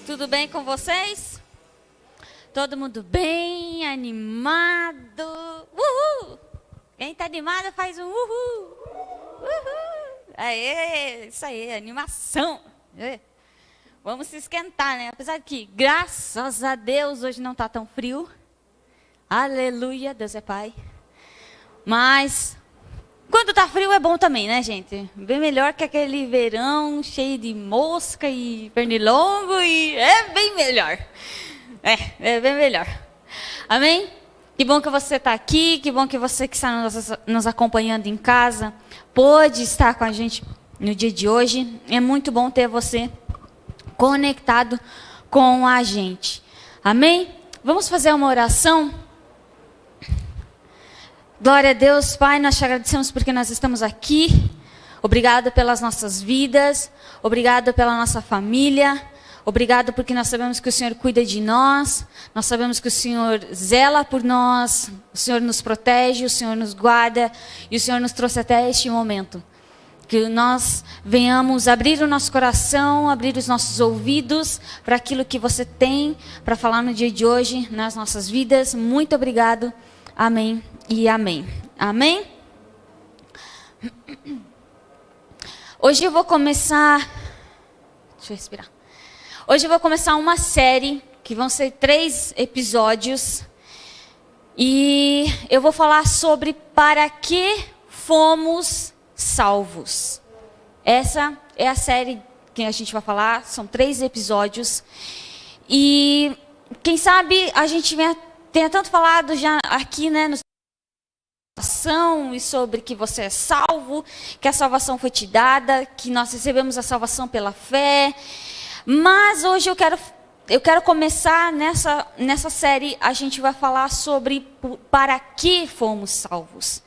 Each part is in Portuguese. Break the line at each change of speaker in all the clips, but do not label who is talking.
Tudo bem com vocês? Todo mundo bem, animado? Uhul! Quem está animado faz um uhul! Uhul! Aê, isso aí, animação! Vamos se esquentar, né? Apesar de que, graças a Deus, hoje não está tão frio. Aleluia, Deus é Pai. Mas, quando está frio é bom também, né, gente? Bem melhor que aquele verão cheio de mosca e pernilongo e é bem melhor. É bem melhor. Amém? Que bom que você está aqui, que bom que você que está nos acompanhando em casa pôde estar com a gente no dia de hoje. É muito bom ter você conectado com a gente. Amém? Vamos fazer uma oração? Glória a Deus, Pai, nós te agradecemos porque nós estamos aqui. Obrigado pelas nossas vidas, obrigado pela nossa família, obrigado porque nós sabemos que o Senhor cuida de nós, nós sabemos que o Senhor zela por nós, o Senhor nos protege, o Senhor nos guarda e o Senhor nos trouxe até este momento. Que nós venhamos abrir o nosso coração, abrir os nossos ouvidos para aquilo que você tem para falar no dia de hoje, nas nossas vidas. Muito obrigado. Amém e amém. Amém? Hoje eu vou começar... Deixa eu respirar. Hoje eu vou começar uma série, que vão ser 3 episódios. E eu vou falar sobre para que fomos salvos. Essa é a série que a gente vai falar, são 3 episódios. E quem sabe a gente tenha tanto falado já aqui, né, no salvação e sobre que você é salvo, que a salvação foi te dada, que nós recebemos a salvação pela fé. Mas hoje eu quero começar nessa série, a gente vai falar sobre para que fomos salvos.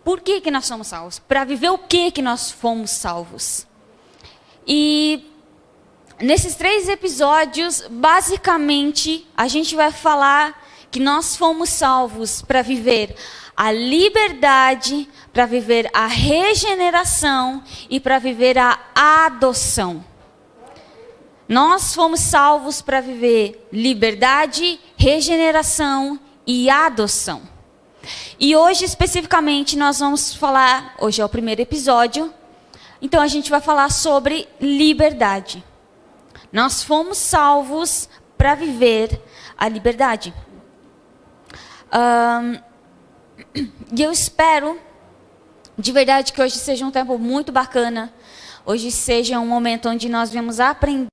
Por que nós somos salvos? Para viver o que nós fomos salvos? E nesses 3 episódios, basicamente, a gente vai falar que nós fomos salvos para viver a liberdade, para viver a regeneração e para viver a adoção. Nós fomos salvos para viver liberdade, regeneração e adoção. E hoje, especificamente, nós vamos falar, hoje é o primeiro episódio, então a gente vai falar sobre liberdade. Nós fomos salvos para viver a liberdade. E eu espero, de verdade, que hoje seja um tempo muito bacana. Hoje seja um momento onde nós vamos aprender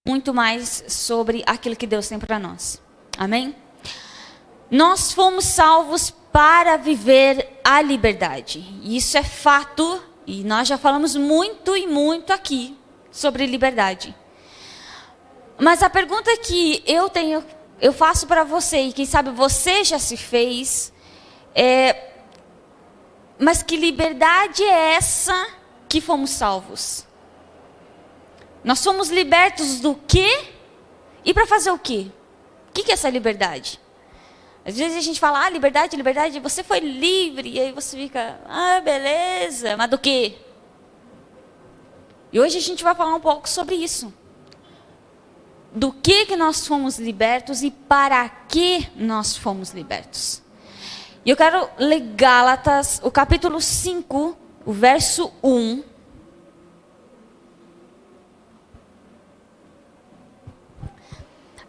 muito mais sobre aquilo que Deus tem para nós. Amém? Nós fomos salvos para viver a liberdade. Isso é fato, e nós já falamos muito e muito aqui sobre liberdade. Mas a pergunta que eu faço para você, e quem sabe você já se fez, mas que liberdade é essa que fomos salvos? Nós somos libertos do quê? E para fazer o quê? O que é essa liberdade? Às vezes a gente fala, liberdade, liberdade, você foi livre, e aí você fica, beleza, mas do quê? E hoje a gente vai falar um pouco sobre isso. Do que nós fomos libertos e para que nós fomos libertos. E eu quero ler Gálatas, o capítulo 5, o verso 1.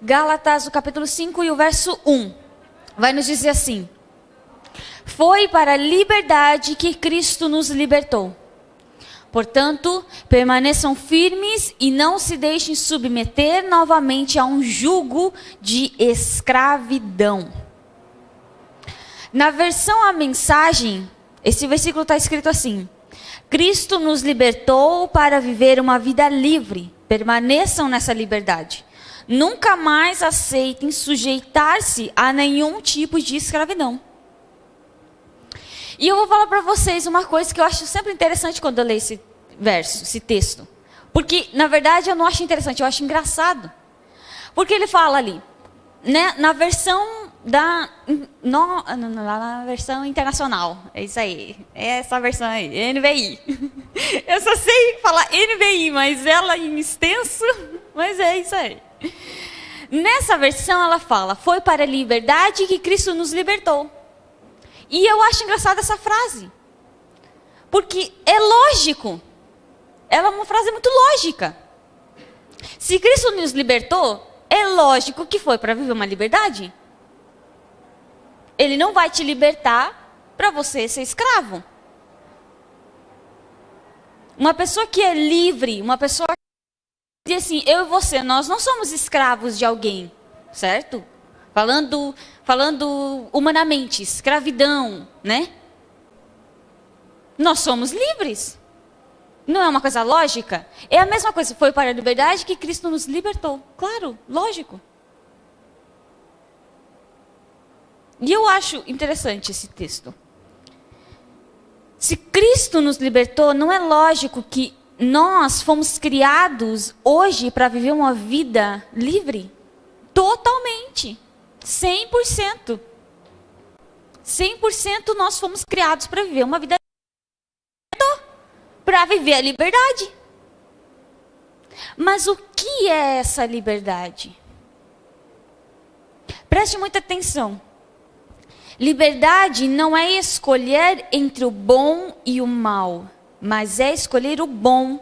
Gálatas, o capítulo 5 e o verso 1. Vai nos dizer assim: foi para a liberdade que Cristo nos libertou. Portanto, permaneçam firmes e não se deixem submeter novamente a um jugo de escravidão. Na versão A Mensagem, esse versículo está escrito assim: Cristo nos libertou para viver uma vida livre. Permaneçam nessa liberdade. Nunca mais aceitem sujeitar-se a nenhum tipo de escravidão. E eu vou falar para vocês uma coisa que eu acho sempre interessante quando eu leio esse verso, esse texto. Porque, na verdade, eu não acho interessante, eu acho engraçado. Porque ele fala ali, né, na versão na versão internacional. É isso aí. É essa versão aí. NVI. Eu só sei falar NVI, mas ela em extenso, mas é isso aí. Nessa versão ela fala, foi para a liberdade que Cristo nos libertou. E eu acho engraçada essa frase. Porque é lógico. Ela é uma frase muito lógica. Se Cristo nos libertou, é lógico que foi para viver uma liberdade. Ele não vai te libertar para você ser escravo. Uma pessoa que é livre, uma pessoa que diz assim, eu e você, nós não somos escravos de alguém, certo? Falando humanamente, escravidão, né? Nós somos livres. Não é uma coisa lógica? É a mesma coisa, foi para a liberdade que Cristo nos libertou. Claro, lógico. E eu acho interessante esse texto. Se Cristo nos libertou, não é lógico que nós fomos criados hoje para viver uma vida livre? Totalmente. 100%. 100% nós fomos criados para viver uma vida livre. Para viver a liberdade. Mas o que é essa liberdade? Preste muita atenção. Liberdade não é escolher entre o bom e o mal, mas é escolher o bom.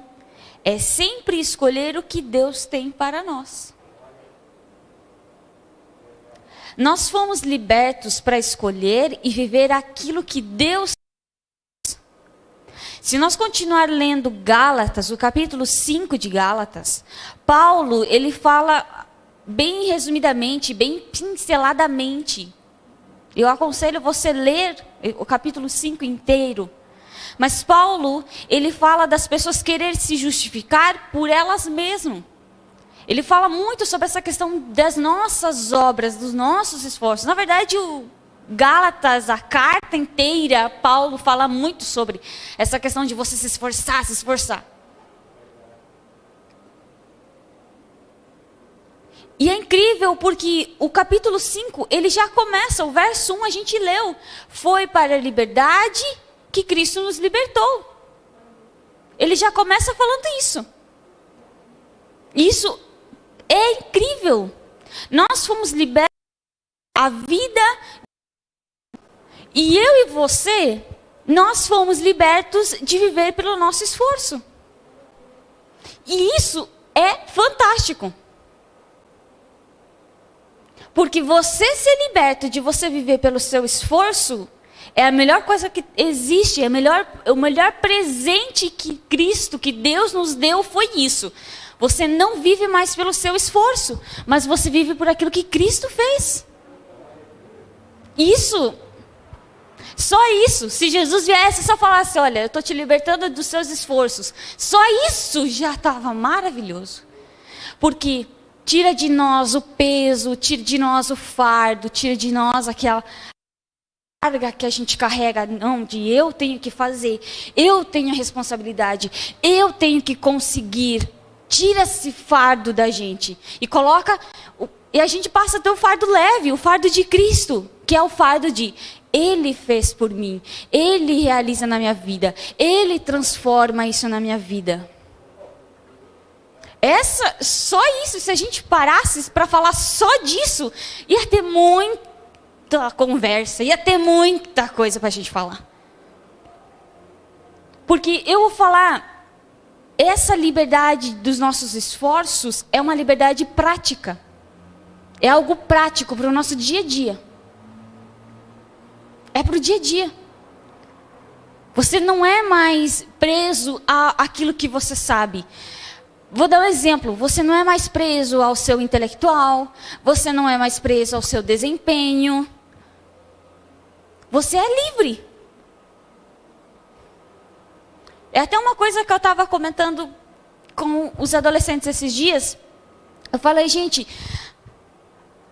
É sempre escolher o que Deus tem para nós. Nós fomos libertos para escolher e viver aquilo que Deus. Se nós continuar lendo Gálatas, o capítulo 5 de Gálatas, Paulo, ele fala bem resumidamente, bem pinceladamente. Eu aconselho você ler o capítulo 5 inteiro. Mas Paulo, ele fala das pessoas querer se justificar por elas mesmas. Ele fala muito sobre essa questão das nossas obras, dos nossos esforços. Na verdade, o Gálatas, a carta inteira, Paulo fala muito sobre essa questão de você se esforçar, se esforçar. E é incrível porque o capítulo 5, ele já começa, o verso 1 a gente leu. Foi para a liberdade que Cristo nos libertou. Ele já começa falando isso. Isso é incrível. Nós fomos libertos a vida. E eu e você, nós fomos libertos de viver pelo nosso esforço. E isso é fantástico. Porque você ser liberto de você viver pelo seu esforço é a melhor coisa que existe, o melhor presente que Cristo, que Deus nos deu foi isso. Você não vive mais pelo seu esforço, mas você vive por aquilo que Cristo fez. Isso, só isso, se Jesus viesse e só falasse, olha, eu estou te libertando dos seus esforços, só isso já estava maravilhoso. Porque tira de nós o peso, tira de nós o fardo, tira de nós aquela carga que a gente carrega, não, de eu tenho que fazer, eu tenho a responsabilidade, eu tenho que conseguir. Tira esse fardo da gente e coloca, e a gente passa a ter o fardo leve, o fardo de Cristo, que é o fardo de Ele fez por mim, Ele realiza na minha vida, Ele transforma isso na minha vida. Só isso, se a gente parasse para falar só disso, ia ter muita conversa, ia ter muita coisa para a gente falar. Porque eu vou falar, essa liberdade dos nossos esforços é uma liberdade prática. É algo prático para o nosso dia a dia. É para o dia a dia. Você não é mais preso àquilo que você sabe. Vou dar um exemplo, você não é mais preso ao seu intelectual, você não é mais preso ao seu desempenho. Você é livre. É até uma coisa que eu estava comentando com os adolescentes esses dias. Eu falei, gente,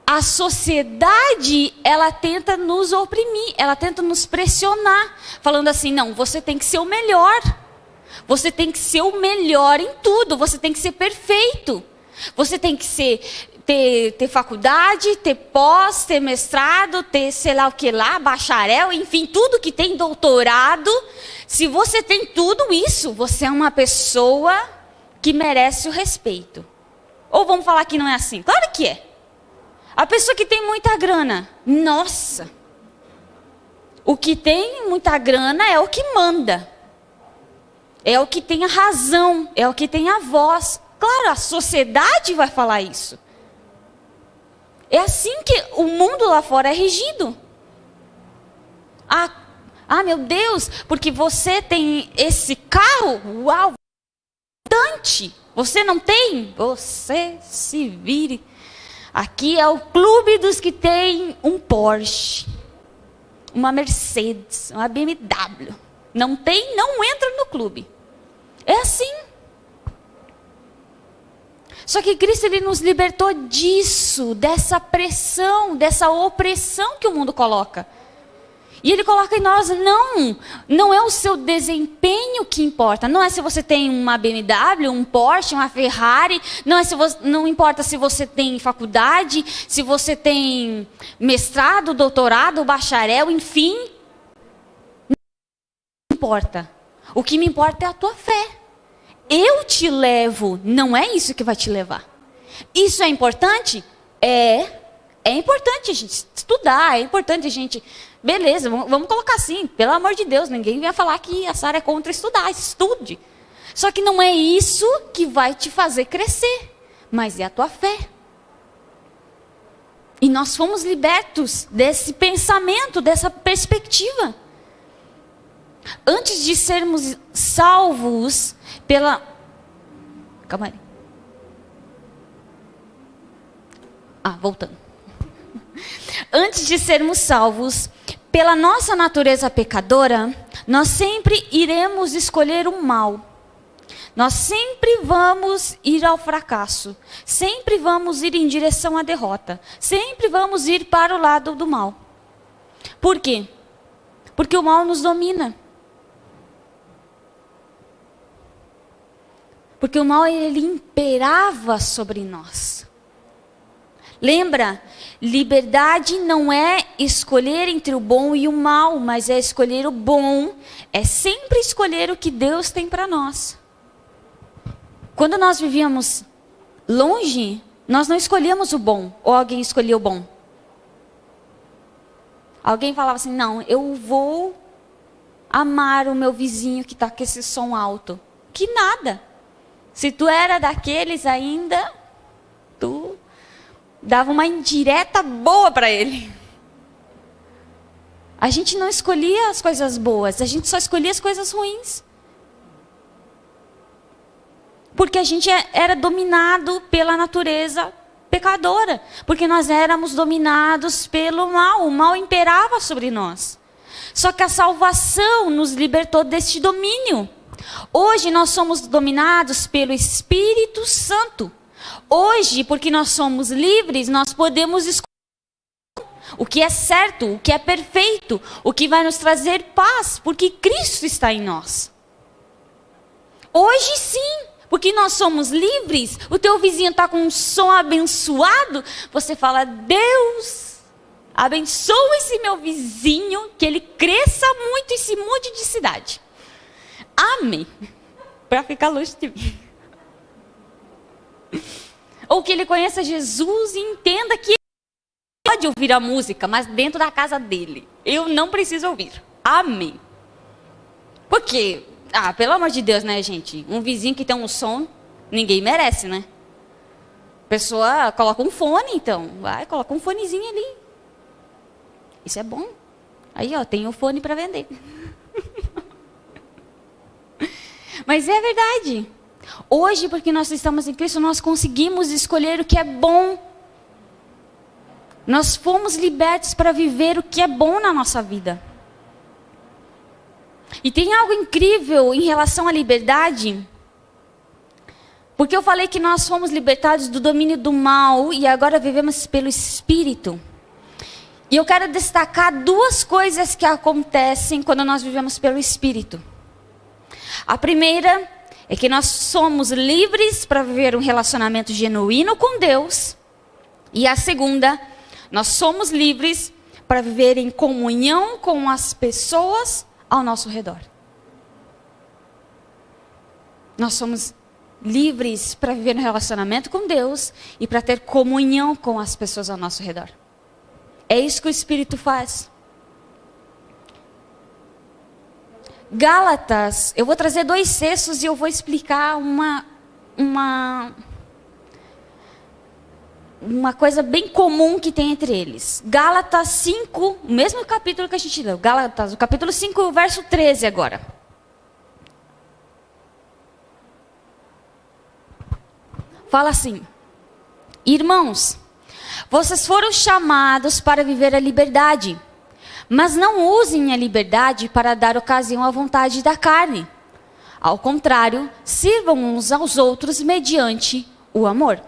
a sociedade, ela tenta nos oprimir, ela tenta nos pressionar, falando assim, não, você tem que ser o melhor. Você tem que ser o melhor em tudo, você tem que ser perfeito. Você tem que ter faculdade, ter pós, ter mestrado, ter sei lá o que lá, bacharel, enfim, tudo que tem doutorado. Se você tem tudo isso, você é uma pessoa que merece o respeito. Ou vamos falar que não é assim? Claro que é. A pessoa que tem muita grana, nossa, o que tem muita grana é o que manda. É o que tem a razão, é o que tem a voz. Claro, a sociedade vai falar isso. É assim que o mundo lá fora é regido. Ah, meu Deus, porque você tem esse carro, uau, importante. Você não tem? Você se vire. Aqui é o clube dos que tem um Porsche, uma Mercedes, uma BMW. Não tem, não entra no clube. É assim. Só que Cristo, ele nos libertou disso, dessa pressão, dessa opressão que o mundo coloca. E ele coloca em nós, não é o seu desempenho que importa. Não é se você tem uma BMW, um Porsche, uma Ferrari. Não importa se você tem faculdade, se você tem mestrado, doutorado, bacharel, enfim. Não importa. O que me importa é a tua fé. Eu te levo, não é isso que vai te levar. Isso é importante? É importante a gente estudar, é importante a gente... Beleza, vamos colocar assim, pelo amor de Deus, ninguém vai falar que a Sara é contra estudar, estude. Só que não é isso que vai te fazer crescer, mas é a tua fé. E nós fomos libertos desse pensamento, dessa perspectiva. Antes de sermos salvos pela... Calma aí. Voltando. Antes de sermos salvos pela nossa natureza pecadora, nós sempre iremos escolher o mal. Nós sempre vamos ir ao fracasso. Sempre vamos ir em direção à derrota. Sempre vamos ir para o lado do mal. Por quê? Porque o mal nos domina. Porque o mal, ele imperava sobre nós. Lembra? Liberdade não é escolher entre o bom e o mal, mas é escolher o bom. É sempre escolher o que Deus tem para nós. Quando nós vivíamos longe, nós não escolhíamos o bom. Ou alguém escolhia o bom? Alguém falava assim, não, eu vou amar o meu vizinho que está com esse som alto. Que nada. Se tu era daqueles ainda, tu dava uma indireta boa para ele. A gente não escolhia as coisas boas, a gente só escolhia as coisas ruins. Porque a gente era dominado pela natureza pecadora. Porque nós éramos dominados pelo mal. O mal imperava sobre nós. Só que a salvação nos libertou deste domínio. Hoje nós somos dominados pelo Espírito Santo. Hoje, porque nós somos livres, nós podemos escolher o que é certo, o que é perfeito, o que vai nos trazer paz, porque Cristo está em nós. Hoje sim, porque nós somos livres, o teu vizinho está com um som abençoado, você fala, Deus, abençoa esse meu vizinho, que ele cresça muito e se mude de cidade. Amém. Para ficar longe de mim. Ou que ele conheça Jesus e entenda que ele pode ouvir a música, mas dentro da casa dele. Eu não preciso ouvir. Amém. Porque, pelo amor de Deus, né, gente? Um vizinho que tem um som, ninguém merece, né? A pessoa coloca um fone, então. Coloca um fonezinho ali. Isso é bom. Aí, tem o fone para vender. Mas é verdade. Hoje, porque nós estamos em Cristo, nós conseguimos escolher o que é bom. Nós fomos libertos para viver o que é bom na nossa vida. E tem algo incrível em relação à liberdade. Porque eu falei que nós fomos libertados do domínio do mal e agora vivemos pelo Espírito. E eu quero destacar duas coisas que acontecem quando nós vivemos pelo Espírito. A primeira é que nós somos livres para viver um relacionamento genuíno com Deus. E a segunda, nós somos livres para viver em comunhão com as pessoas ao nosso redor. Nós somos livres para viver no relacionamento com Deus e para ter comunhão com as pessoas ao nosso redor. É isso que o Espírito faz. Gálatas, eu vou trazer 2 textos e eu vou explicar uma coisa bem comum que tem entre eles. Gálatas 5, o mesmo capítulo que a gente leu. Gálatas, o capítulo 5, o verso 13 agora. Fala assim: irmãos, vocês foram chamados para viver a liberdade, mas não usem a liberdade para dar ocasião à vontade da carne. Ao contrário, sirvam uns aos outros mediante o amor.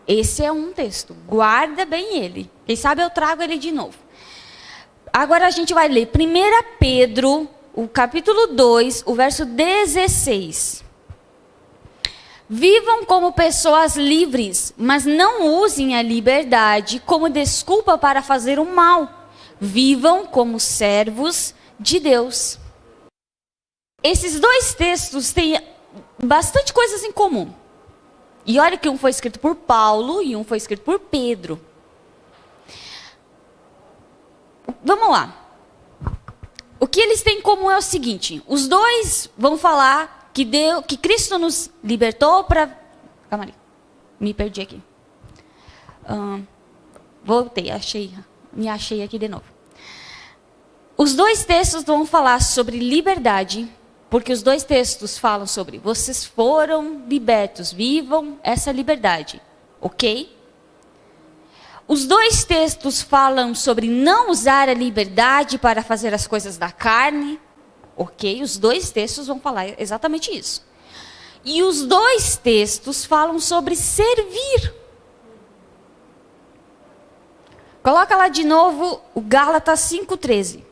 Esse é um texto, guarda bem ele. Quem sabe eu trago ele de novo. Agora a gente vai ler 1 Pedro, o capítulo 2, o verso 16. Vivam como pessoas livres, mas não usem a liberdade como desculpa para fazer o mal. Vivam como servos de Deus. Esses 2 textos têm bastante coisas em comum. E olha que um foi escrito por Paulo e um foi escrito por Pedro. Vamos lá. O que eles têm em comum é o seguinte: os 2 vão falar que Cristo nos libertou para... Calma aí, me perdi aqui. Voltei, me achei aqui de novo. Os 2 textos vão falar sobre liberdade, porque os 2 textos falam sobre vocês foram libertos, vivam essa liberdade, ok? Os 2 textos falam sobre não usar a liberdade para fazer as coisas da carne, ok? Os 2 textos vão falar exatamente isso. E os 2 textos falam sobre servir. Coloca lá de novo o Gálatas 5:13.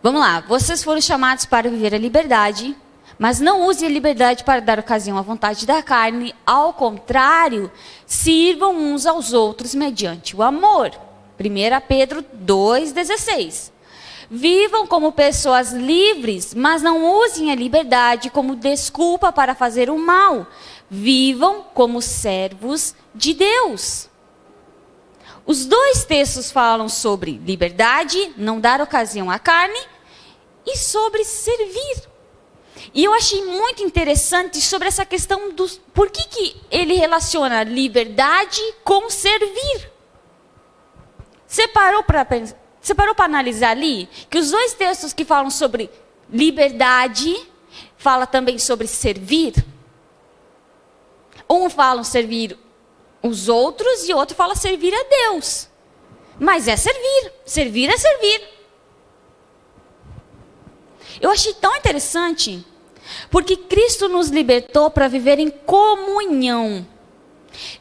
Vamos lá. Vocês foram chamados para viver a liberdade, mas não use a liberdade para dar ocasião à vontade da carne. Ao contrário, sirvam uns aos outros mediante o amor. 1 Pedro 2:16. Vivam como pessoas livres, mas não usem a liberdade como desculpa para fazer o mal. Vivam como servos de Deus. Os 2 textos falam sobre liberdade, não dar ocasião à carne, e sobre servir. E eu achei muito interessante sobre essa questão dos... Por que ele relaciona liberdade com servir? Você parou para analisar ali que os 2 textos que falam sobre liberdade falam também sobre servir? Um fala servir os outros e outro fala servir a Deus. Mas é servir. Servir é servir. Eu achei tão interessante, porque Cristo nos libertou para viver em comunhão.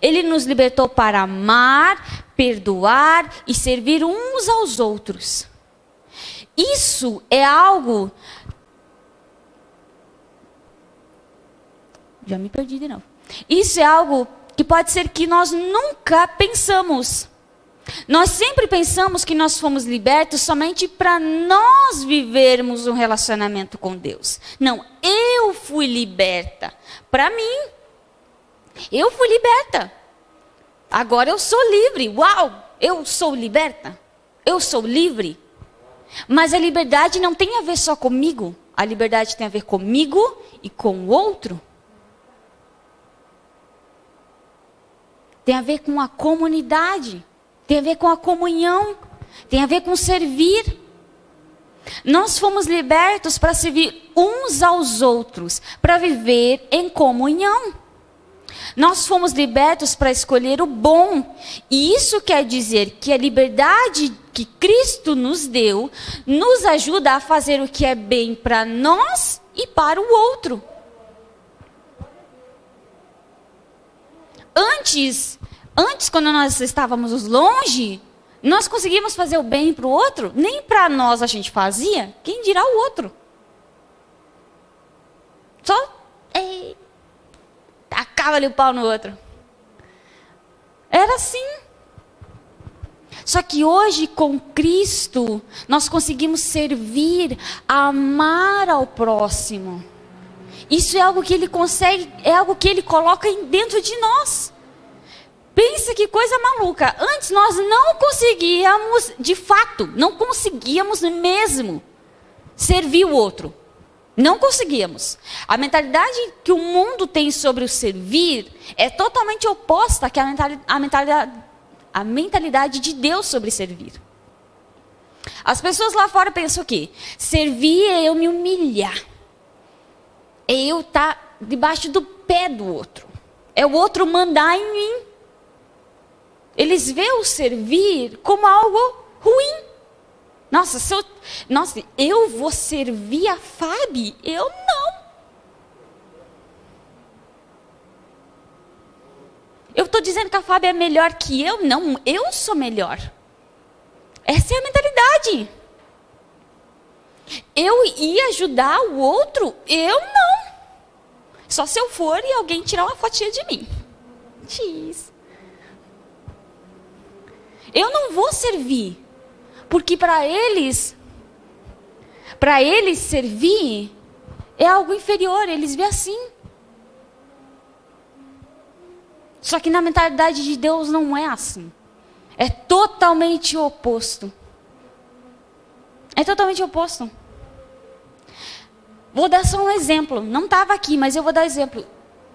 Ele nos libertou para amar, perdoar e servir uns aos outros. Isso é algo... Já me perdi de novo. Isso é algo que pode ser que nós nunca pensamos. Nós sempre pensamos que nós fomos libertos somente para nós vivermos um relacionamento com Deus. Não, eu fui liberta. Para mim, eu fui liberta. Agora eu sou livre. Uau, eu sou liberta. Eu sou livre. Mas a liberdade não tem a ver só comigo. A liberdade tem a ver comigo e com o outro. Tem a ver com a comunidade. Tem a ver com a comunhão. Tem a ver com servir. Nós fomos libertos para servir uns aos outros. Para viver em comunhão. Nós fomos libertos para escolher o bom. E isso quer dizer que a liberdade que Cristo nos deu nos ajuda a fazer o que é bem para nós e para o outro. Antes, quando nós estávamos longe, nós conseguíamos fazer o bem para o outro, nem para nós a gente fazia, quem dirá o outro? Só tacar tacava ali o pau no outro. Era assim. Só que hoje, com Cristo, nós conseguimos servir, amar ao próximo. Isso é algo que Ele consegue, é algo que Ele coloca dentro de nós. Pensa que coisa maluca. Antes nós não conseguíamos, de fato, não conseguíamos mesmo servir o outro. Não conseguíamos. A mentalidade que o mundo tem sobre o servir é totalmente oposta à mentalidade de Deus sobre servir. As pessoas lá fora pensam o quê? Servir é eu me humilhar. É eu estar debaixo do pé do outro. É o outro mandar em mim. Eles veem o servir como algo ruim. Nossa, eu vou servir a Fábio? Eu não. Eu estou dizendo que a Fábio é melhor que eu? Não, eu sou melhor. Essa é a mentalidade. Eu ia ajudar o outro? Eu não. Só se eu for e alguém tirar uma fotinha de mim. X. Eu não vou servir. Porque para eles servir é algo inferior. Eles veem assim. Só que na mentalidade de Deus não é assim. É totalmente oposto. É totalmente oposto. Vou dar só um exemplo. Não estava aqui, mas eu vou dar exemplo.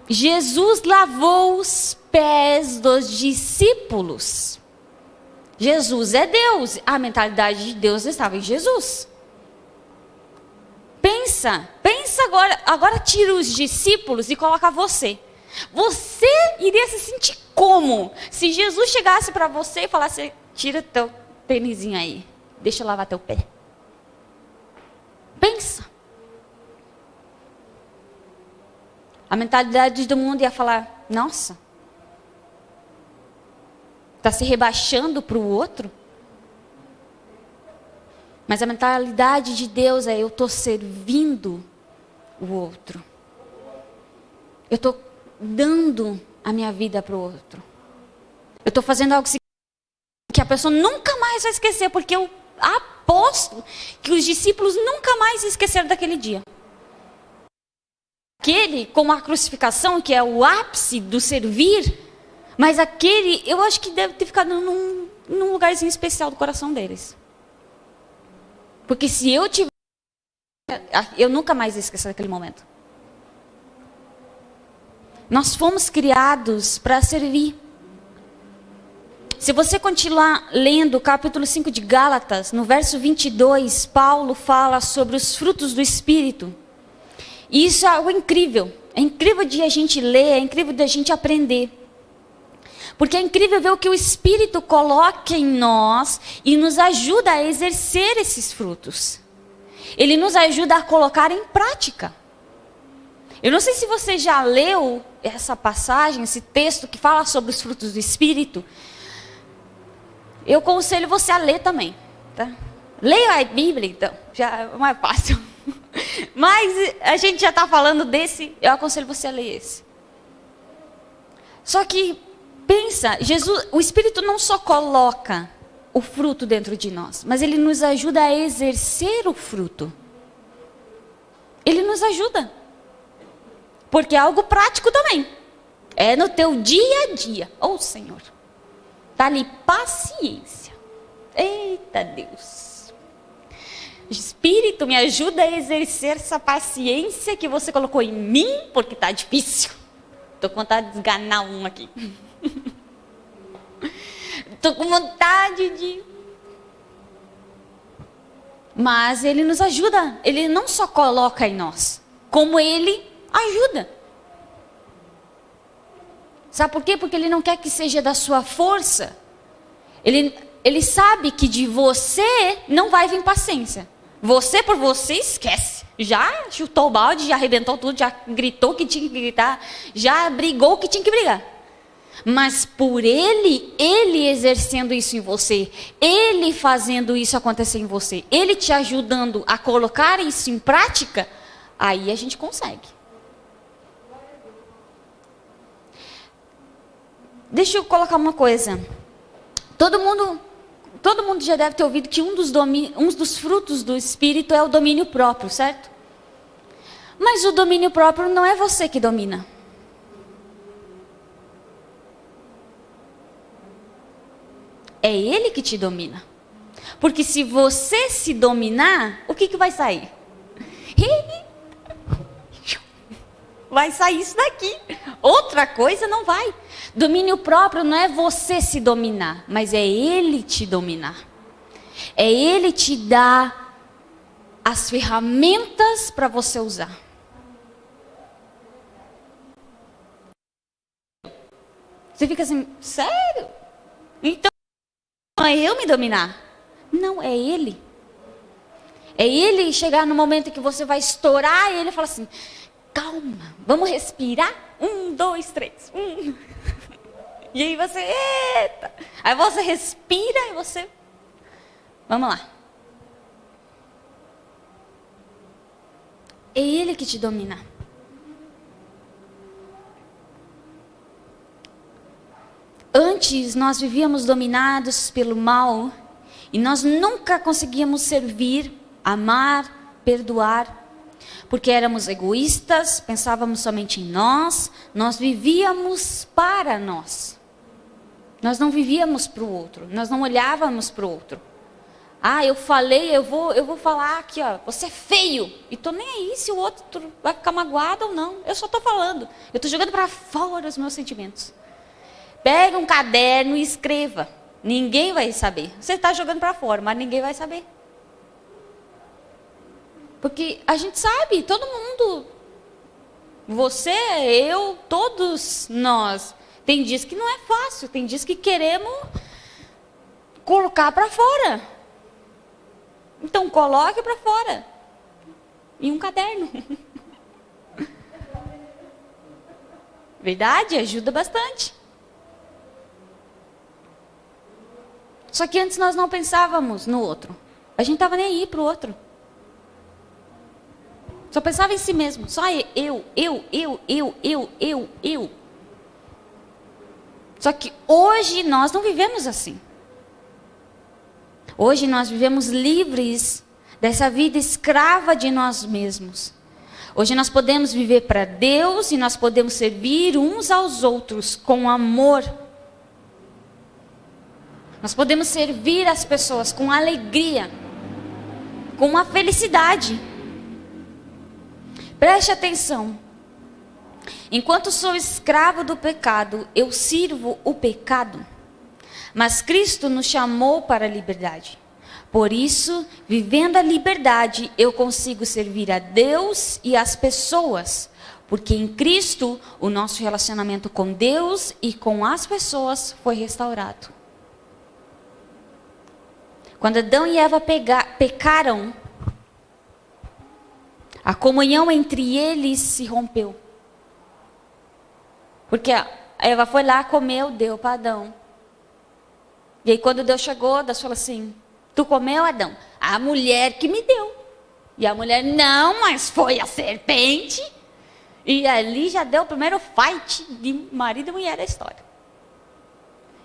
Jesus lavou os pés dos discípulos. Jesus é Deus. A mentalidade de Deus estava em Jesus. Pensa agora. Agora tira os discípulos e coloca você. Você iria se sentir como? Se Jesus chegasse para você e falasse, tira teu tênisinho aí. Deixa eu lavar teu pé. Pensa. A mentalidade do mundo ia falar, nossa, está se rebaixando para o outro? Mas a mentalidade de Deus é, eu estou servindo o outro. Eu estou dando a minha vida para o outro. Eu estou fazendo algo que a pessoa nunca mais vai esquecer, porque eu aposto que os discípulos nunca mais esqueceram daquele dia. Aquele, como a crucificação, que é o ápice do servir, mas aquele, eu acho que deve ter ficado num lugarzinho especial do coração deles. Porque se eu tiver, eu nunca mais esqueço daquele momento. Nós fomos criados para servir. Se você continuar lendo o capítulo 5 de Gálatas, no verso 22, Paulo fala sobre os frutos do Espírito. E isso é algo incrível. É incrível de a gente ler, é incrível de a gente aprender. Porque é incrível ver o que o Espírito coloca em nós e nos ajuda a exercer esses frutos. Ele nos ajuda a colocar em prática. Eu não sei se você já leu essa passagem, esse texto que fala sobre os frutos do Espírito. Eu aconselho você a ler também. Tá? Leia a Bíblia, então. Já é mais fácil. Mas a gente já está falando desse, eu aconselho você a ler esse. Só que, pensa, Jesus, o Espírito não só coloca o fruto dentro de nós, mas Ele nos ajuda a exercer o fruto. Ele nos ajuda. Porque é algo prático também. É no teu dia a dia. Oh, Senhor. Tá ali paciência. Eita Deus. Espírito, me ajuda a exercer essa paciência que você colocou em mim, porque tá difícil. Tô com vontade de esganar um aqui. Tô com vontade de... Mas Ele nos ajuda. Ele não só coloca em nós, como Ele ajuda. Sabe por quê? Porque Ele não quer que seja da sua força. Ele sabe que de você não vai vir paciência. Você por você esquece. Já chutou o balde, já arrebentou tudo, já gritou que tinha que gritar, já brigou que tinha que brigar. Mas por Ele exercendo isso em você, Ele fazendo isso acontecer em você, Ele te ajudando a colocar isso em prática, aí a gente consegue. Deixa eu colocar uma coisa. Todo mundo já deve ter ouvido que um dos frutos do Espírito é o domínio próprio, certo? Mas o domínio próprio não é você que domina. É Ele que te domina. Porque se você se dominar, o que vai sair? Vai sair isso daqui. Outra coisa não vai. Domínio próprio não é você se dominar, mas é Ele te dominar. É Ele te dar as ferramentas para você usar. Você fica assim, sério? Então não é eu me dominar. Não, é Ele. É Ele chegar no momento em que você vai estourar e Ele fala assim, calma, vamos respirar? 1, 2, 3. E aí você, eita. Aí você respira e você, vamos lá. É Ele que te domina. Antes nós vivíamos dominados pelo mal e nós nunca conseguíamos servir, amar, perdoar, porque éramos egoístas, pensávamos somente em nós vivíamos para nós. Nós não vivíamos para o outro, nós não olhávamos para o outro. Ah, eu falei, eu vou falar aqui, ó, você é feio. E tô nem aí se o outro vai ficar magoado ou não. Eu só tô falando. Eu tô jogando para fora os meus sentimentos. Pega um caderno e escreva. Ninguém vai saber. Você está jogando para fora, mas ninguém vai saber. Porque a gente sabe, todo mundo, você, eu, todos nós. Tem dias que não é fácil, tem dias que queremos colocar para fora. Então coloque para fora. Em um caderno. Verdade? Ajuda bastante. Só que antes nós não pensávamos no outro. A gente estava nem aí para o outro. Só pensava em si mesmo. Só eu. Só que hoje nós não vivemos assim. Hoje nós vivemos livres dessa vida escrava de nós mesmos. Hoje nós podemos viver para Deus e nós podemos servir uns aos outros com amor. Nós podemos servir as pessoas com alegria, com uma felicidade. Preste atenção. Enquanto sou escravo do pecado, eu sirvo o pecado. Mas Cristo nos chamou para a liberdade. Por isso, vivendo a liberdade, eu consigo servir a Deus e as pessoas. Porque em Cristo, o nosso relacionamento com Deus e com as pessoas foi restaurado. Quando Adão e Eva pecaram, a comunhão entre eles se rompeu. Porque a Eva foi lá, comeu, deu para Adão. E aí quando Deus chegou, Deus falou assim, tu comeu, Adão? A mulher que me deu. E a mulher, não, mas foi a serpente. E ali já deu o primeiro fight de marido e mulher da história.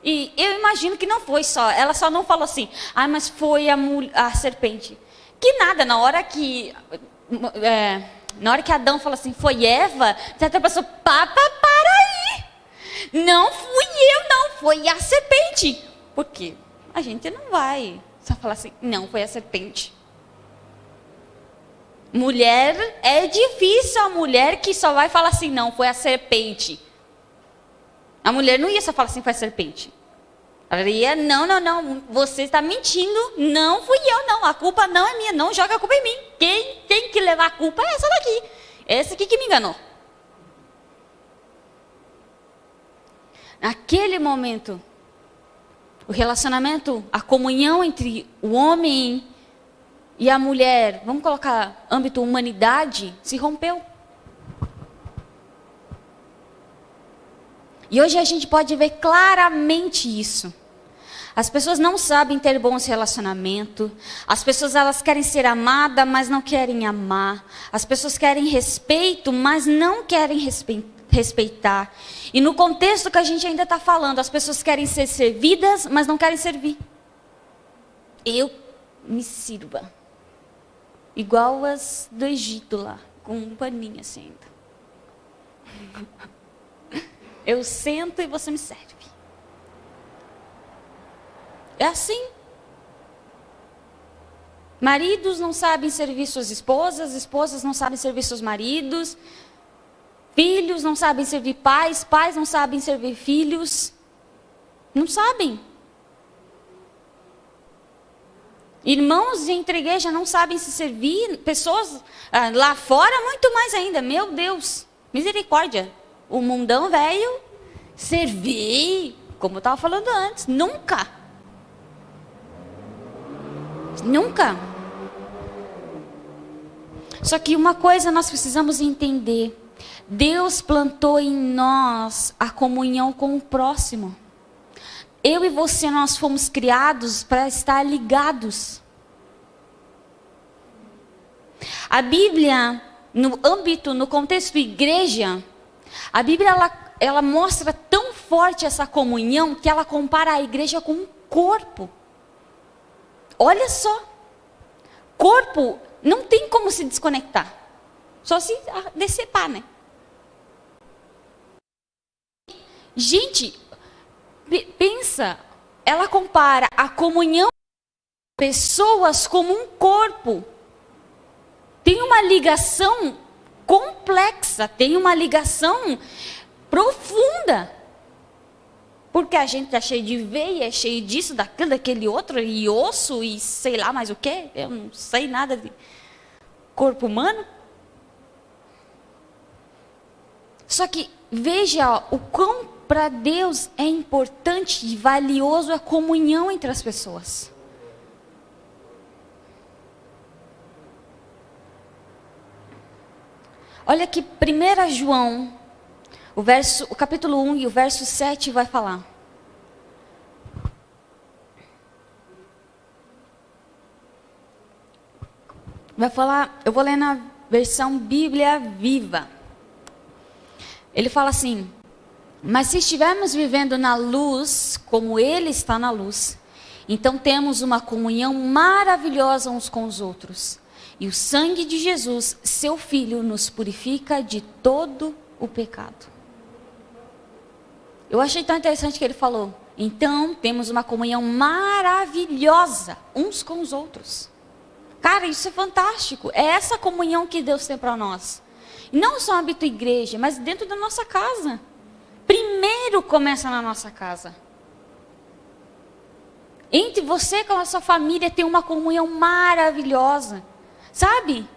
E eu imagino que não foi só, ela só não falou assim, mas foi a serpente. Que nada, na hora que Adão falou assim, foi Eva, certa pessoa, para aí. Não fui eu, não, foi a serpente. Por quê? A gente não vai só falar assim, não, foi a serpente. Mulher, é difícil a mulher que só vai falar assim, não, foi a serpente. A mulher não ia só falar assim, foi a serpente. Ela ia, não, você está mentindo, não fui eu, não, a culpa não é minha, não joga a culpa em mim. Quem tem que levar a culpa é essa daqui. Essa aqui que me enganou. Naquele momento, o relacionamento, a comunhão entre o homem e a mulher, vamos colocar âmbito humanidade, se rompeu. E hoje a gente pode ver claramente isso. As pessoas não sabem ter bons relacionamentos. As pessoas elas querem ser amadas, mas não querem amar. As pessoas querem respeito, mas não querem respeitar. E no contexto que a gente ainda está falando, as pessoas querem ser servidas, mas não querem servir. Eu me sirva. Igual as do Egito lá, com um paninho assim ainda. Eu sento e você me serve. É assim. Maridos não sabem servir suas esposas, esposas não sabem servir seus maridos, filhos não sabem servir pais, pais não sabem servir filhos. Não sabem. Irmãos entre a igreja não sabem se servir, pessoas lá fora muito mais ainda. Meu Deus, misericórdia. O mundão velho, servir, como eu estava falando antes, nunca. Nunca. Só que uma coisa nós precisamos entender. Deus plantou em nós a comunhão com o próximo. Eu e você, nós fomos criados para estar ligados. A Bíblia, no âmbito, no contexto igreja, a Bíblia ela mostra tão forte essa comunhão que ela compara a igreja com um corpo. Olha só, corpo não tem como se desconectar, só se decepar, né? Gente, pensa, ela compara a comunhão de pessoas como um corpo. Tem uma ligação complexa, tem uma ligação profunda. Porque a gente está cheio de veia, é cheio disso, daquilo, daquele outro, e osso, e sei lá mais o quê. Eu não sei nada de corpo humano. Só que veja o quão para Deus é importante e valioso a comunhão entre as pessoas. Olha que 1 João, o capítulo 1 e o verso 7 vai falar. Vai falar, eu vou ler na versão Bíblia Viva. Ele fala assim: mas se estivermos vivendo na luz, como Ele está na luz, então temos uma comunhão maravilhosa uns com os outros. E o sangue de Jesus, seu Filho, nos purifica de todo o pecado. Eu achei tão interessante que ele falou: então temos uma comunhão maravilhosa uns com os outros. Cara, isso é fantástico. É essa comunhão que Deus tem para nós. E não só no âmbito igreja, mas dentro da nossa casa. Primeiro começa na nossa casa. Entre você com a sua família tem uma comunhão maravilhosa. Sabe?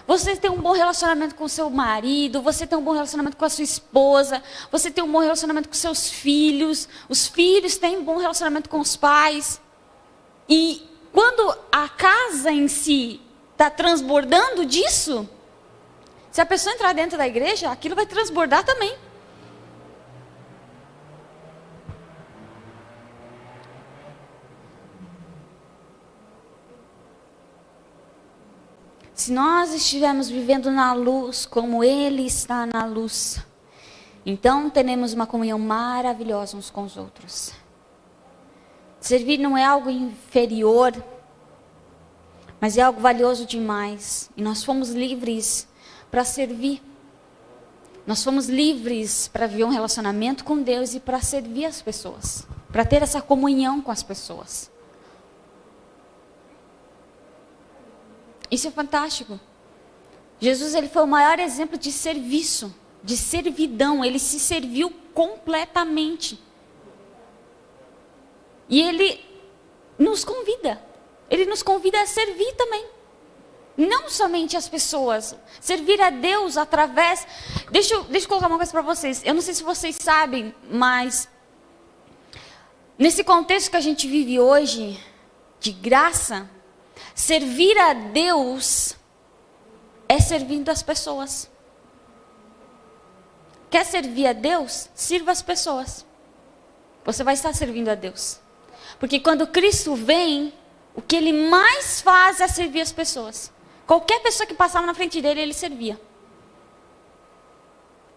Você tem um bom relacionamento com o seu marido, você tem um bom relacionamento com a sua esposa, você tem um bom relacionamento com seus filhos, os filhos têm um bom relacionamento com os pais. E quando a casa em si está transbordando disso, se a pessoa entrar dentro da igreja, aquilo vai transbordar também. Se nós estivermos vivendo na luz, como Ele está na luz, então teremos uma comunhão maravilhosa uns com os outros. Servir não é algo inferior, mas é algo valioso demais. E nós fomos livres para servir. Nós fomos livres para viver um relacionamento com Deus e para servir as pessoas, para ter essa comunhão com as pessoas. Isso é fantástico. Jesus, ele foi o maior exemplo de serviço, de servidão. Ele se serviu completamente. E ele nos convida. Ele nos convida a servir também. Não somente as pessoas. Servir a Deus através... Deixa eu colocar uma coisa para vocês. Eu não sei se vocês sabem, mas... nesse contexto que a gente vive hoje, de graça... servir a Deus é servindo as pessoas. Quer servir a Deus? Sirva as pessoas. Você vai estar servindo a Deus. Porque quando Cristo vem, o que Ele mais faz é servir as pessoas. Qualquer pessoa que passava na frente dele, Ele servia.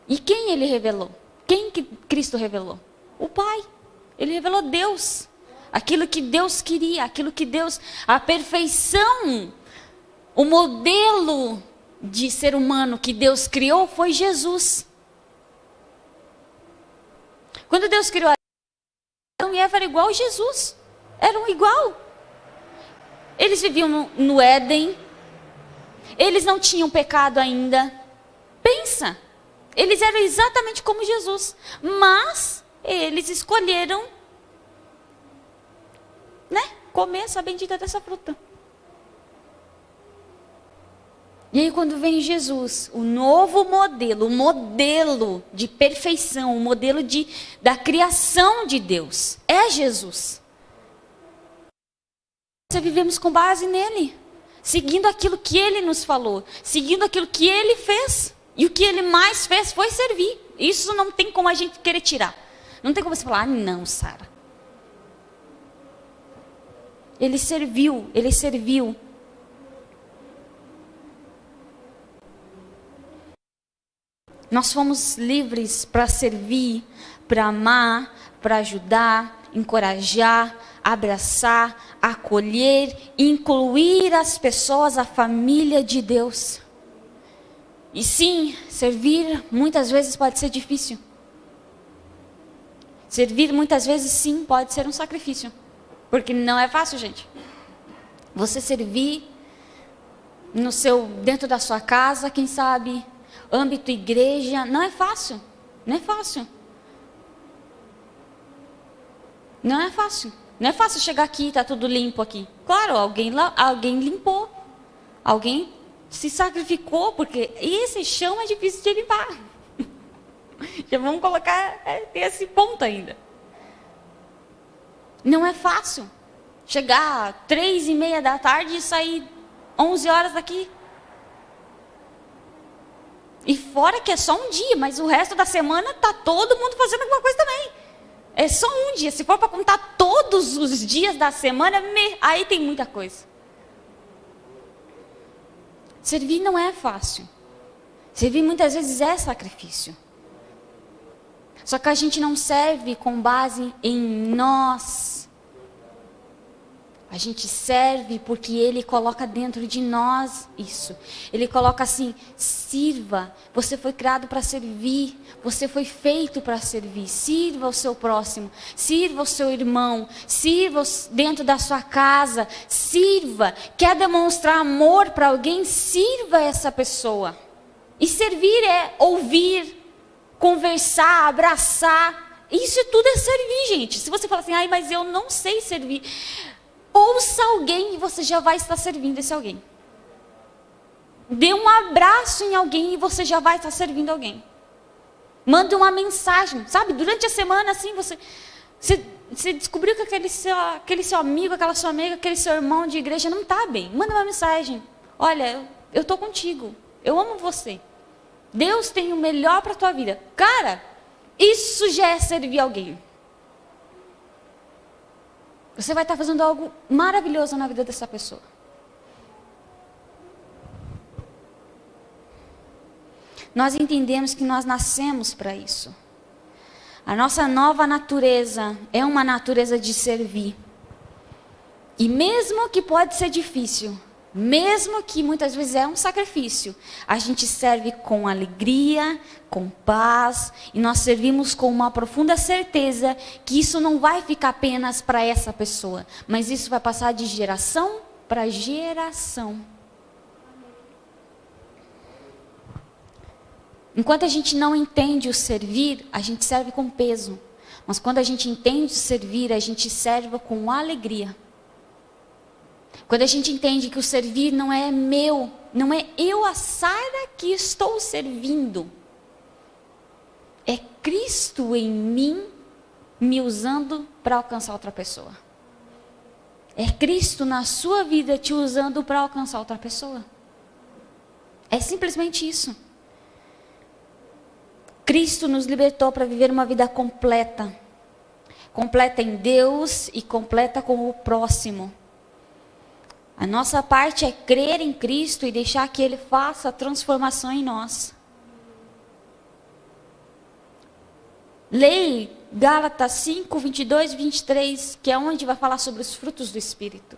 E quem ele revelou? Quem que Cristo revelou? O Pai. Ele revelou Deus. Aquilo que Deus queria, aquilo que Deus... A perfeição, o modelo de ser humano que Deus criou foi Jesus. Quando Deus criou Adão e Eva, era igual a Jesus. Eram igual. Eles viviam no Éden. Eles não tinham pecado ainda. Pensa. Eles eram exatamente como Jesus. Mas eles escolheram, comer essa bendita dessa fruta. E aí quando vem Jesus, o novo modelo, o modelo de perfeição, o modelo da criação de Deus, é Jesus. Nós vivemos com base nele, seguindo aquilo que ele nos falou, seguindo aquilo que ele fez. E o que ele mais fez foi servir. Isso não tem como a gente querer tirar. Não tem como você falar, não, Sara. Ele serviu, ele serviu. Nós fomos livres para servir, para amar, para ajudar, encorajar, abraçar, acolher, incluir as pessoas, a família de Deus. E sim, servir muitas vezes pode ser difícil. Servir muitas vezes sim pode ser um sacrifício. Porque não é fácil, gente. Você servir dentro da sua casa, quem sabe, âmbito igreja, não é fácil. Não é fácil. Não é fácil. Não é fácil chegar aqui e está tudo limpo aqui. Claro, alguém limpou. Alguém se sacrificou, porque esse chão é difícil de limpar. Já vamos colocar, tem esse ponto ainda. Não é fácil chegar 3:30 da tarde e sair 11 horas daqui. E fora que é só um dia, mas o resto da semana tá todo mundo fazendo alguma coisa também. É só um dia. Se for para contar todos os dias da semana, aí tem muita coisa. Servir não é fácil. Servir muitas vezes é sacrifício. Só que a gente não serve com base em nós. A gente serve porque Ele coloca dentro de nós isso. Ele coloca assim, sirva. Você foi criado para servir. Você foi feito para servir. Sirva o seu próximo. Sirva o seu irmão. Sirva dentro da sua casa. Sirva. Quer demonstrar amor para alguém? Sirva essa pessoa. E servir é ouvir, conversar, abraçar. Isso tudo é servir, gente. Se você fala assim, mas eu não sei servir. Ouça alguém e você já vai estar servindo esse alguém. Dê um abraço em alguém e você já vai estar servindo alguém. Mande uma mensagem, sabe? Durante a semana, assim, você descobriu que aquele seu amigo, aquela sua amiga, aquele seu irmão de igreja não está bem. Manda uma mensagem. Olha, eu estou contigo. Eu amo você. Deus tem o melhor para a tua vida. Cara, isso já é servir alguém. Você vai estar fazendo algo maravilhoso na vida dessa pessoa. Nós entendemos que nós nascemos para isso. A nossa nova natureza é uma natureza de servir. E mesmo que pode ser difícil, mesmo que muitas vezes é um sacrifício, a gente serve com alegria, com paz, e nós servimos com uma profunda certeza que isso não vai ficar apenas para essa pessoa, mas isso vai passar de geração para geração. Enquanto a gente não entende o servir, a gente serve com peso. Mas quando a gente entende o servir, a gente serve com alegria. Quando a gente entende que o servir não é meu, não é eu, a Sara, que estou servindo. É Cristo em mim, me usando para alcançar outra pessoa. É Cristo na sua vida te usando para alcançar outra pessoa. É simplesmente isso. Cristo nos libertou para viver uma vida completa. Completa em Deus e completa com o próximo. A nossa parte é crer em Cristo e deixar que Ele faça a transformação em nós. Leia Gálatas 5, 22 e 23, que é onde vai falar sobre os frutos do Espírito.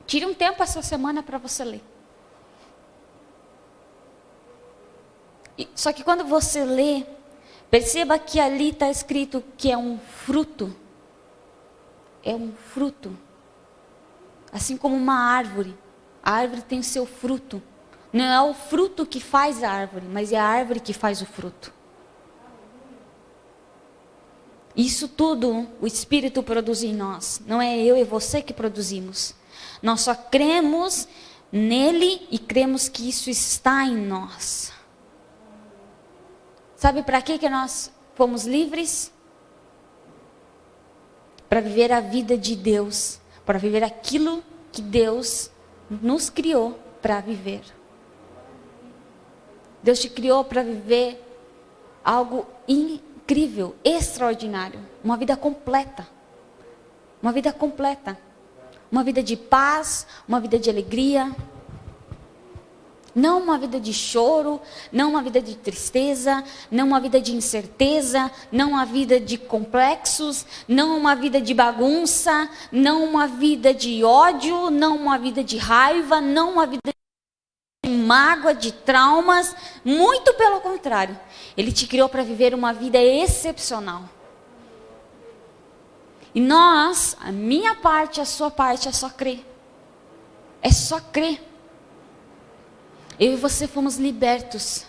Tire um tempo essa semana para você ler. Só que quando você lê, perceba que ali está escrito que é um fruto. É um fruto. Assim como uma árvore. A árvore tem o seu fruto. Não é o fruto que faz a árvore, mas é a árvore que faz o fruto. Isso tudo o Espírito produz em nós. Não é eu e você que produzimos. Nós só cremos nele e cremos que isso está em nós. Sabe para que nós fomos livres? Para viver a vida de Deus. Para viver aquilo que Deus nos criou para viver. Deus te criou para viver algo incrível, extraordinário. Uma vida completa. Uma vida completa. Uma vida de paz, uma vida de alegria. Não uma vida de choro, não uma vida de tristeza, não uma vida de incerteza, não uma vida de complexos, não uma vida de bagunça, não uma vida de ódio, não uma vida de raiva, não uma vida de mágoa, de traumas. Muito pelo contrário. Ele te criou para viver uma vida excepcional. E nós, a minha parte, a sua parte, é só crer. É só crer. Eu e você fomos libertos.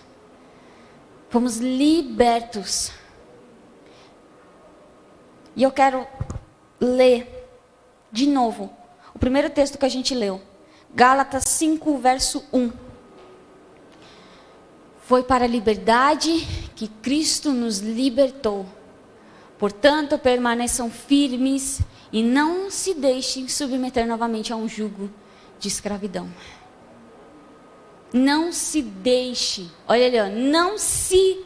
Fomos libertos. E eu quero ler de novo o primeiro texto que a gente leu. Gálatas 5, verso 1. Foi para a liberdade que Cristo nos libertou. Portanto, permaneçam firmes e não se deixem submeter novamente a um jugo de escravidão. Não se deixe. Olha ali, ó, não se.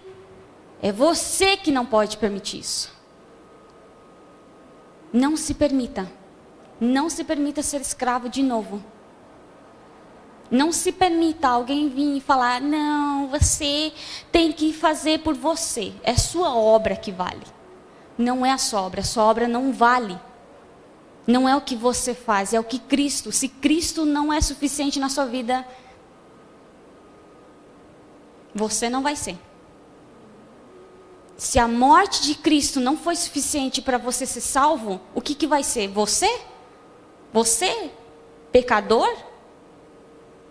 É você que não pode permitir isso. Não se permita. Não se permita ser escravo de novo. Não se permita alguém vir e falar: não, você tem que fazer por você. É sua obra que vale. Não é a sua obra não vale. Não é o que você faz, é o que Cristo. Se Cristo não é suficiente na sua vida, você não vai ser. Se a morte de Cristo não foi suficiente para você ser salvo, o que vai ser? Você? Você? Pecador?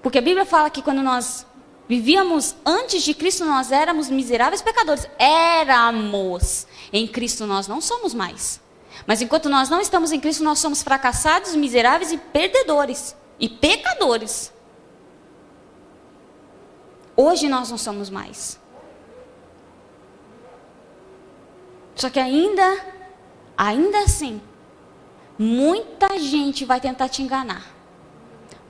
Porque a Bíblia fala que quando nós vivíamos antes de Cristo, nós éramos miseráveis pecadores. Éramos. Em Cristo nós não somos mais. Mas enquanto nós não estamos em Cristo, nós somos fracassados, miseráveis e perdedores. E pecadores. Hoje nós não somos mais. Só que ainda assim, muita gente vai tentar te enganar.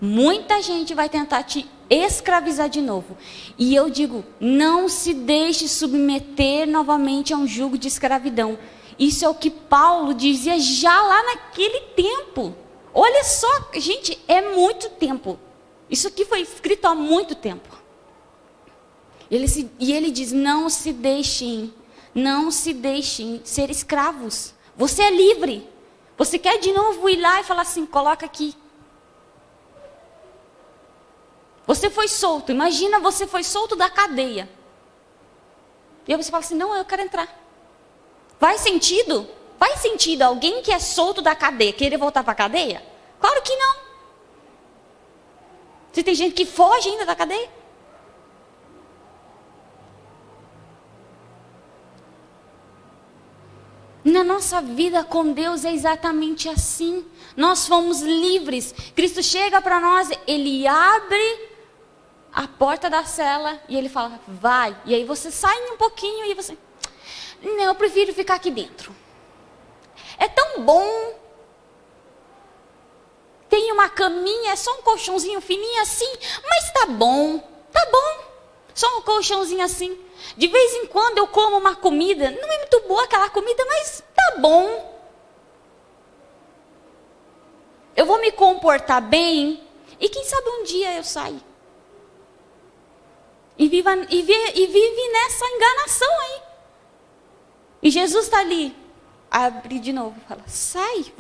Muita gente vai tentar te escravizar de novo. E eu digo, não se deixe submeter novamente a um jugo de escravidão. Isso é o que Paulo dizia já lá naquele tempo. Olha só, gente, é muito tempo. Isso aqui foi escrito há muito tempo. Ele diz, não se deixem ser escravos. Você é livre. Você quer de novo ir lá e falar assim, coloca aqui. Você foi solto, imagina você foi solto da cadeia. E aí você fala assim, não, eu quero entrar. Faz sentido? Faz sentido alguém que é solto da cadeia querer voltar para a cadeia? Claro que não. Se tem gente que foge ainda da cadeia. Na nossa vida com Deus é exatamente assim. Nós fomos livres. Cristo chega para nós, Ele abre a porta da cela e Ele fala, vai. E aí você sai um pouquinho e você, não, eu prefiro ficar aqui dentro. É tão bom. Tem uma caminha, é só um colchãozinho fininho assim, mas tá bom. Só um colchãozinho assim. De vez em quando eu como uma comida, não é muito boa aquela comida, mas tá bom. Eu vou me comportar bem e quem sabe um dia eu saio. E vive nessa enganação aí. E Jesus está ali. Abre de novo. Fala, sai.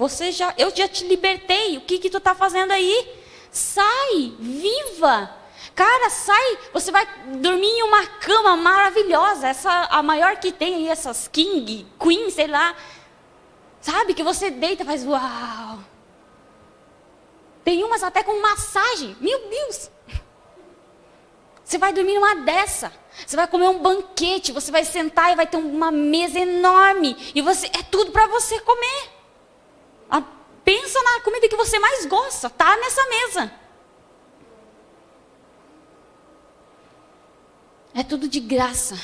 Eu já te libertei. O que tu está fazendo aí? Sai. Viva. Cara, sai. Você vai dormir em uma cama maravilhosa. A maior que tem aí. Essas King, Queen, sei lá. Sabe? Que você deita e faz uau. Tem umas até com massagem. Meu Deus. Você vai dormir numa dessa. Você vai comer um banquete. Você vai sentar e vai ter uma mesa enorme. E é tudo para você comer. Pensa na comida que você mais gosta. Tá nessa mesa. É tudo de graça.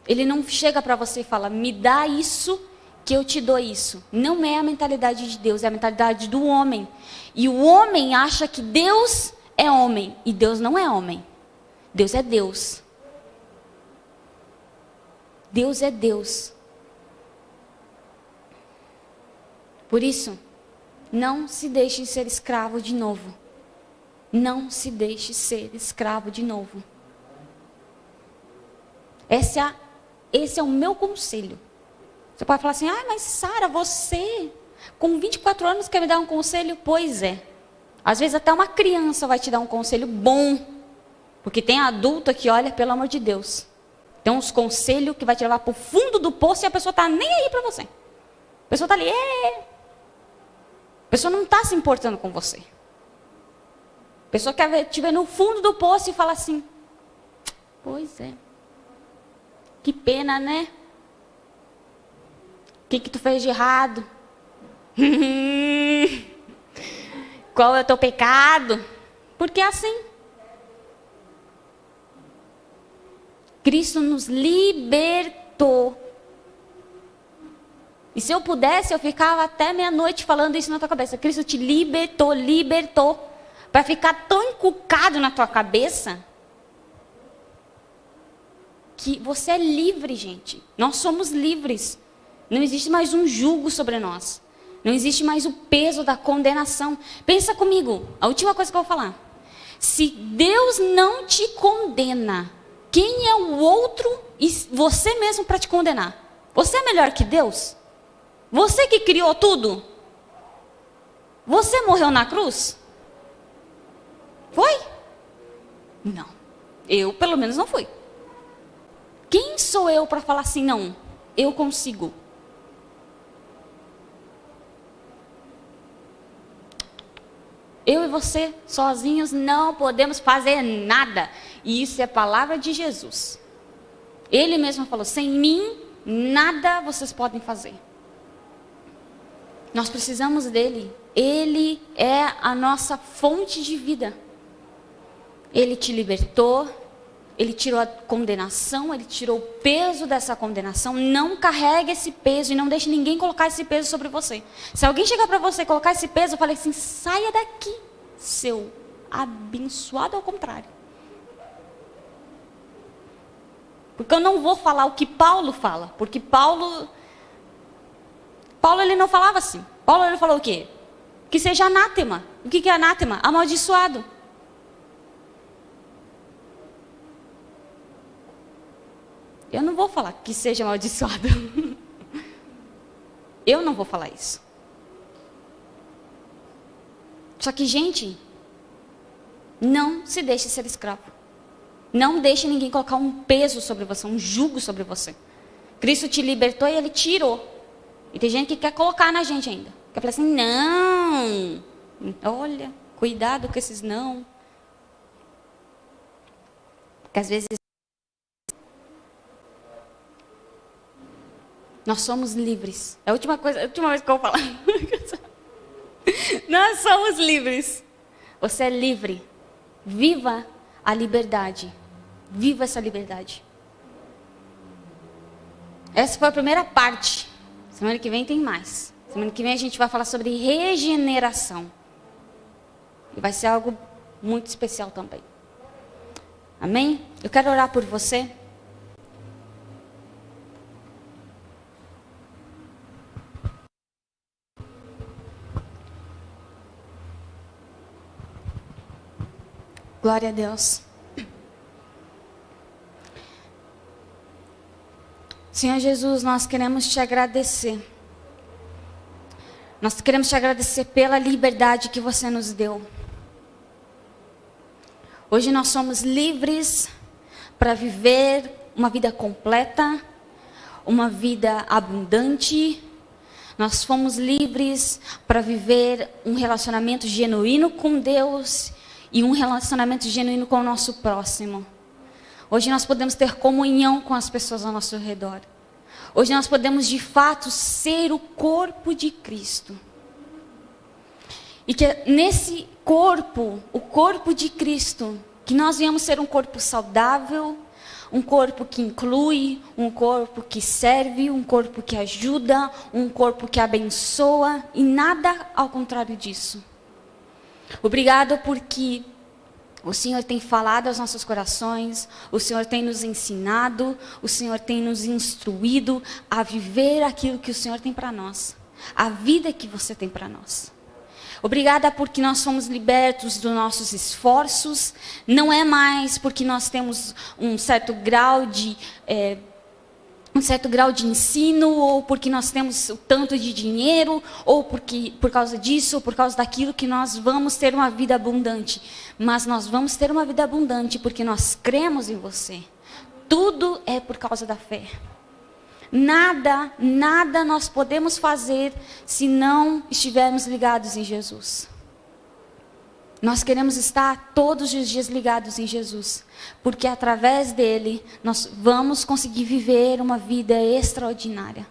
Ele não chega para você e fala, me dá isso que eu te dou isso. Não é a mentalidade de Deus, é a mentalidade do homem. E o homem acha que Deus é homem. E Deus não é homem. Deus é Deus. Deus é Deus. Por isso, não se deixe ser escravo de novo. Não se deixe ser escravo de novo. Esse é o meu conselho. Você pode falar assim, mas Sara, você com 24 anos quer me dar um conselho? Pois é. Às vezes até uma criança vai te dar um conselho bom. Porque tem adulto que olha, pelo amor de Deus. Tem uns conselhos que vai te levar para o fundo do poço e a pessoa está nem aí para você. A pessoa está ali, A pessoa não está se importando com você. A pessoa quer te ver no fundo do poço e fala assim, pois é. Que pena, né? O que tu fez de errado? Qual é o teu pecado? Porque é assim. Cristo nos libertou. E se eu pudesse, eu ficava até meia-noite falando isso na tua cabeça. Cristo te libertou. Para ficar tão encucado na tua cabeça que você é livre, gente. Nós somos livres. Não existe mais um jugo sobre nós. Não existe mais o peso da condenação. Pensa comigo, a última coisa que eu vou falar. Se Deus não te condena, quem é o outro e você mesmo para te condenar? Você é melhor que Deus? Você que criou tudo? Você morreu na cruz? Foi? Não. Eu, pelo menos, não fui. Quem sou eu para falar assim, não, eu consigo? Eu e você, sozinhos, não podemos fazer nada. E isso é a palavra de Jesus. Ele mesmo falou, sem mim, nada vocês podem fazer. Nós precisamos dele. Ele é a nossa fonte de vida. Ele te libertou, ele tirou a condenação, ele tirou o peso dessa condenação. Não carregue esse peso e não deixe ninguém colocar esse peso sobre você. Se alguém chegar para você e colocar esse peso, eu falei assim, saia daqui, seu abençoado ao contrário. Porque eu não vou falar o que Paulo fala, porque Paulo ele não falava assim. Paulo ele falou o quê? Que seja anátema. O que é anátema? Amaldiçoado. Eu não vou falar que seja amaldiçoado. Eu não vou falar isso. Só que, gente, não se deixe ser escravo. Não deixe ninguém colocar um peso sobre você, um jugo sobre você. Cristo te libertou e ele tirou. E tem gente que quer colocar na gente ainda. Quer falar assim, não. Olha, cuidado com esses não. Porque às vezes nós somos livres. É a última vez que eu vou falar. Nós somos livres. Você é livre. Viva a liberdade. Viva essa liberdade. Essa foi a primeira parte. Semana que vem tem mais. Semana que vem a gente vai falar sobre regeneração. E vai ser algo muito especial também. Amém? Eu quero orar por você. Glória a Deus. Senhor Jesus, nós queremos te agradecer. Nós queremos te agradecer pela liberdade que você nos deu. Hoje nós somos livres para viver uma vida completa, uma vida abundante. Nós fomos livres para viver um relacionamento genuíno com Deus e um relacionamento genuíno com o nosso próximo. Hoje nós podemos ter comunhão com as pessoas ao nosso redor. Hoje nós podemos de fato ser o corpo de Cristo. E que nesse corpo, o corpo de Cristo, que nós venhamos ser um corpo saudável, um corpo que inclui, um corpo que serve, um corpo que ajuda, um corpo que abençoa e nada ao contrário disso. Obrigado porque o Senhor tem falado aos nossos corações, o Senhor tem nos ensinado, o Senhor tem nos instruído a viver aquilo que o Senhor tem para nós, a vida que você tem para nós. Obrigada porque nós somos libertos dos nossos esforços, não é mais porque nós temos um certo grau de ensino, ou porque nós temos o tanto de dinheiro, ou porque por causa disso, ou por causa daquilo que nós vamos ter uma vida abundante. Mas nós vamos ter uma vida abundante porque nós cremos em você. Tudo é por causa da fé. Nada nós podemos fazer se não estivermos ligados em Jesus. Nós queremos estar todos os dias ligados em Jesus, porque através dele nós vamos conseguir viver uma vida extraordinária.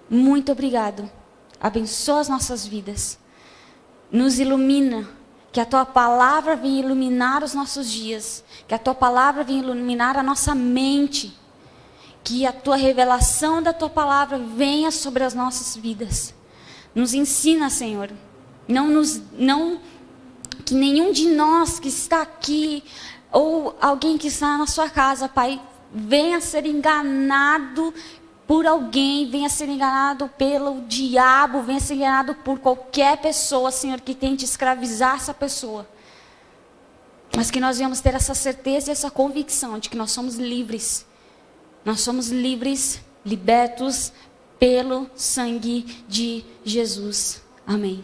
Muito obrigado. Abençoa as nossas vidas. Nos ilumina. Que a tua palavra venha iluminar os nossos dias. Que a tua palavra venha iluminar a nossa mente. Que a tua revelação da tua palavra venha sobre as nossas vidas. Nos ensina, Senhor. Que nenhum de nós que está aqui, ou alguém que está na sua casa, Pai, venha ser enganado por alguém, venha ser enganado pelo diabo, venha ser enganado por qualquer pessoa, Senhor, que tente escravizar essa pessoa. Mas que nós venhamos ter essa certeza e essa convicção de que nós somos livres. Nós somos livres, libertos pelo sangue de Jesus. Amém.